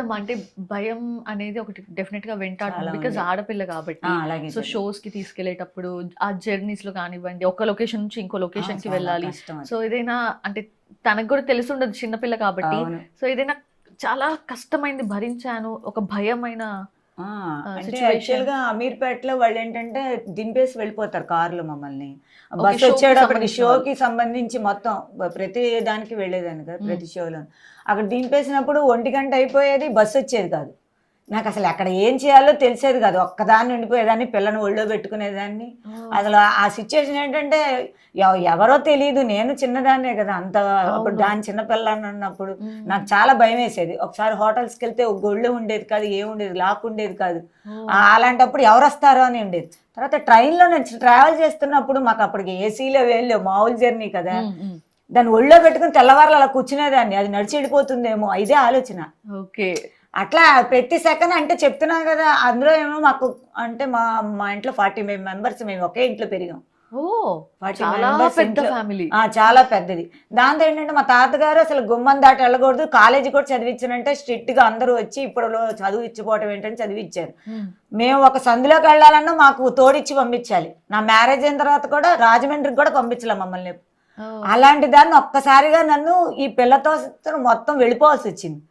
ఉంటుందమ్మా. అంటే భయం అనేది ఒకటి డెఫినెట్ గా వెంటాడుతుంది. బికాజ్ ఆడపిల్ల కాబట్టి. అలాగే సో షోస్ కి తీసుకెళ్లేటప్పుడు ఆ జర్నీస్ లో కానివ్వండి, ఒక లొకేషన్ నుంచి ఇంకో లొకేషన్ కి వెళ్ళాలి. సో ఏదైనా అంటే తనకు కూడా తెలిసి ఉండదు చిన్నపిల్ల కాబట్టి. సో ఏదైనా చాలా కష్టమైంది భరించాను, ఒక భయమైన అంటే యాక్చువల్గా అమీర్పేటలో వాళ్ళు ఏంటంటే దింపేసి వెళ్ళిపోతారు కార్లో మమ్మల్ని. బస్సు వచ్చేటప్పటికి షోకి సంబంధించి మొత్తం ప్రతి దానికి వెళ్ళేదాన్ని కదా, ప్రతి షోలో. అక్కడ దింపేసినప్పుడు 1 గంట అయిపోయేది, బస్సు వచ్చేది కాదు. నాకు అసలు అక్కడ ఏం చేయాలో తెలిసేది కాదు. ఒక్కదాన్ని ఉండిపోయేదాన్ని, పిల్లని ఒళ్ళో పెట్టుకునేదాన్ని. అసలు ఆ సిచ్యువేషన్ ఏంటంటే ఎవరో తెలియదు, నేను చిన్నదాన్నే కదా, అంత అప్పుడు దాని చిన్నపిల్లని అన్నప్పుడు నాకు చాలా భయం వేసేది. ఒకసారి హోటల్స్కి వెళ్తే గొళ్ళు ఉండేది కాదు, ఏముండేది, లాక్ ఉండేది కాదు. అలాంటప్పుడు ఎవరు వస్తారో అని ఉండేది. తర్వాత ట్రైన్లో నేను ట్రావెల్ చేస్తున్నప్పుడు మాకు అప్పటికి ఏసీలో వెళ్ళే మామూలు జర్నీ కదా, దాన్ని ఒళ్ళో పెట్టుకుని తెల్లవారులు అలా కూర్చునేదాన్ని. అది నడిచి వెళ్ళిపోతుందేమో, ఇదే ఆలోచన. ఓకే, అట్లా ప్రతి సెకండ్. అంటే చెప్తున్నాం కదా, అందులో ఏమో మాకు అంటే మా ఇంట్లో 45 మెంబర్స్, మేము ఒకే ఇంట్లో పెరిగాం. చాలా పెద్దది. దాంతో ఏంటంటే మా తాతగారు అసలు గుమ్మం దాటి వెళ్ళకూడదు, కాలేజీ కూడా చదివించానంటే స్ట్రిక్ట్ గా అందరూ వచ్చి ఇప్పుడు చదువు ఇచ్చిపోవటం ఏంటని చదివించారు. మేము ఒక సందులోకి వెళ్ళాలన్నా మాకు తోడిచ్చి పంపించాలి. నా మ్యారేజ్ అయిన తర్వాత కూడా రాజమండ్రికి కూడా పంపించలే మమ్మల్ని. అలాంటి దాన్ని ఒక్కసారిగా నన్ను ఈ పిల్లతో మొత్తం వెళ్ళిపోవాల్సి వచ్చింది.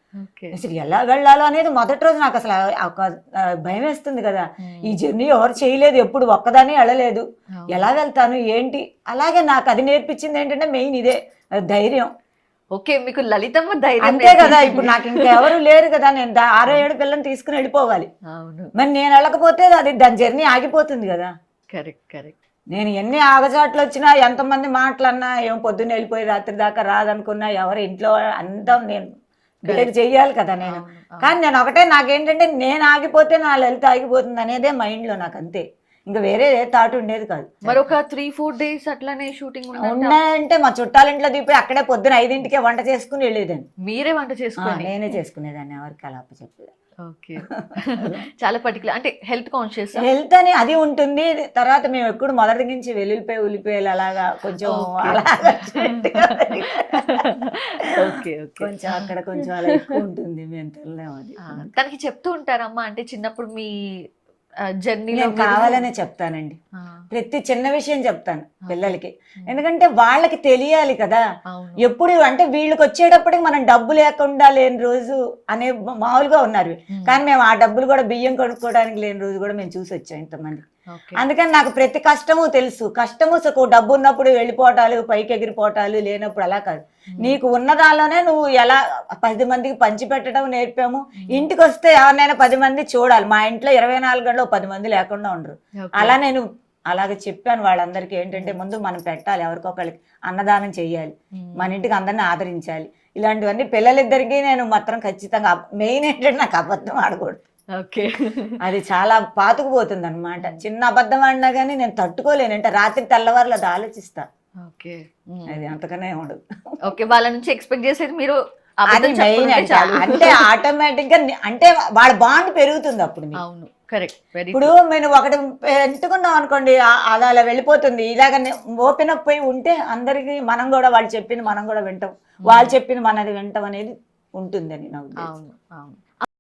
అసలు ఎలా వెళ్ళాలో అనేది మొదటి రోజు నాకు అసలు ఒక భయం వేస్తుంది కదా. ఈ జర్నీ ఎవరు చేయలేదు, ఎప్పుడు ఒక్కదాన్ని వెళ్ళలేదు, ఎలా వెళ్తాను ఏంటి. అలాగే నాకు అది నేర్పించింది ఏంటంటే మెయిన్ ఇదే ధైర్యం. ఓకే, మీకు లలితమ్మ ధైర్యం అంతే కదా. ఇప్పుడు నాకు ఇంకెవరు లేరు కదా, నేను 6-7 పిల్లల్ని తీసుకుని వెళ్ళిపోవాలి. మరి నేను వెళ్ళకపోతే అది దాని జర్నీ ఆగిపోతుంది కదా. Correct correct. నేను ఎన్ని ఆగచాట్లు వచ్చినా, ఎంతమంది మాటలన్నా, ఏం పొద్దున్న వెళ్ళిపోయి రాత్రి దాకా రాదనుకున్నా, ఎవరు ఇంట్లో అంతా నేను బిడ్డకి చెయ్యాలి కదా నేను. కానీ నేను ఒకటే, నాకేంటంటే నేను ఆగిపోతే నా లలిత ఆగిపోతుంది అనేదే మైండ్లో నాకు, అంతే. ఇంకా వేరే థాట్ ఉండేది కాదు. మరొక 3-4 days అట్లానే షూటింగ్ ఉన్నాయంటే మా చుట్టాలింట్లో దిగిపోయి అక్కడే పొద్దున 5ంటికే వంట చేసుకుని వెళ్ళేదాన్ని. మీరే వంట చేసుకుని? నేనే చేసుకునేదాన్ని, ఎవరికి అలా చెప్పేదాన్ని. ఓకే, చాలా పర్టికులర్. అంటే హెల్త్ కాన్షియస్, హెల్త్ అని అది ఉంటుంది. తర్వాత మేము ఎప్పుడు మొదటి నుంచి వెల్లుల్లిపాయ ఉల్లిపాయలు అలాగా కొంచెం కొంచెం అక్కడ కొంచెం అలా ఎక్కువ ఉంటుంది. మేము తినలేము అది. తనకి చెప్తూ ఉంటారమ్మా, అంటే చిన్నప్పుడు మీ జర్నీలో? కావాలనే చెప్తానండి, ప్రతి చిన్న విషయం చెప్తాను పిల్లలకి. ఎందుకంటే వాళ్ళకి తెలియాలి కదా. ఎప్పుడు అంటే వీళ్ళకి వచ్చేటప్పటికి మనం డబ్బు లేకుండా లేని రోజు అనే మామూలుగా ఉన్నారు. కానీ మేము ఆ డబ్బులు కూడా బియ్యం కొనుక్కోవడానికి లేని రోజు కూడా మేము చూసి వచ్చాం ఇంతమంది. అందుకని నాకు ప్రతి కష్టము తెలుసు. కష్టము డబ్బు ఉన్నప్పుడు వెళ్ళిపోవటాలు, పైకి ఎగిరిపోవటాలు, లేనప్పుడు అలా కాదు. నీకు ఉన్న దానిలోనే నువ్వు ఎలా 10 మందికి పంచి పెట్టడం నేర్పాము. ఇంటికి వస్తే ఎవరినైనా 10 మంది చూడాలి. మా ఇంట్లో 24 గంటలు 10 మంది లేకుండా ఉండరు. అలా నేను అలాగే చెప్పాను వాళ్ళందరికీ. ఏంటంటే ముందు మనం పెట్టాలి, ఎవరికొకరికి అన్నదానం చెయ్యాలి, మన ఇంటికి అందరిని ఆదరించాలి. ఇలాంటివన్నీ పిల్లలిద్దరికీ నేను మాత్రం ఖచ్చితంగా. మెయిన్ ఏంటంటే నాకు అబద్ధం ఆడకూడదు. ఓకే, అది చాలా పాతుకుపోతుంది అనమాట. చిన్న అబద్ధం ఆడినా కానీ నేను తట్టుకోలేను. అంటే రాత్రి తెల్లవారులు అది ఆలోచిస్తా. ఓకే, అది అంతకనే ఉండదు. ఓకే, వాళ్ళ నుంచి ఎక్స్పెక్ట్ చేసేది మీరు అది మెయిన్. అంటే ఆటోమేటిక్ గా అంటే వాళ్ళ బాండ్ పెరుగుతుంది అప్పుడు. అవును, కరెక్ట్. ఇప్పుడు నేను ఒకటి ఎంచుకున్నాం అనుకోండి, అది అలా వెళ్ళిపోతుంది. ఇలాగ ఓపెన్ అప్ పోయి ఉంటే అందరికి మనం కూడా వాళ్ళు చెప్పింది మనం కూడా వింటాం, వాళ్ళు చెప్పింది మనది వింటాం అనేది ఉంటుందని నా ఉద్దేశం. అవును అవును.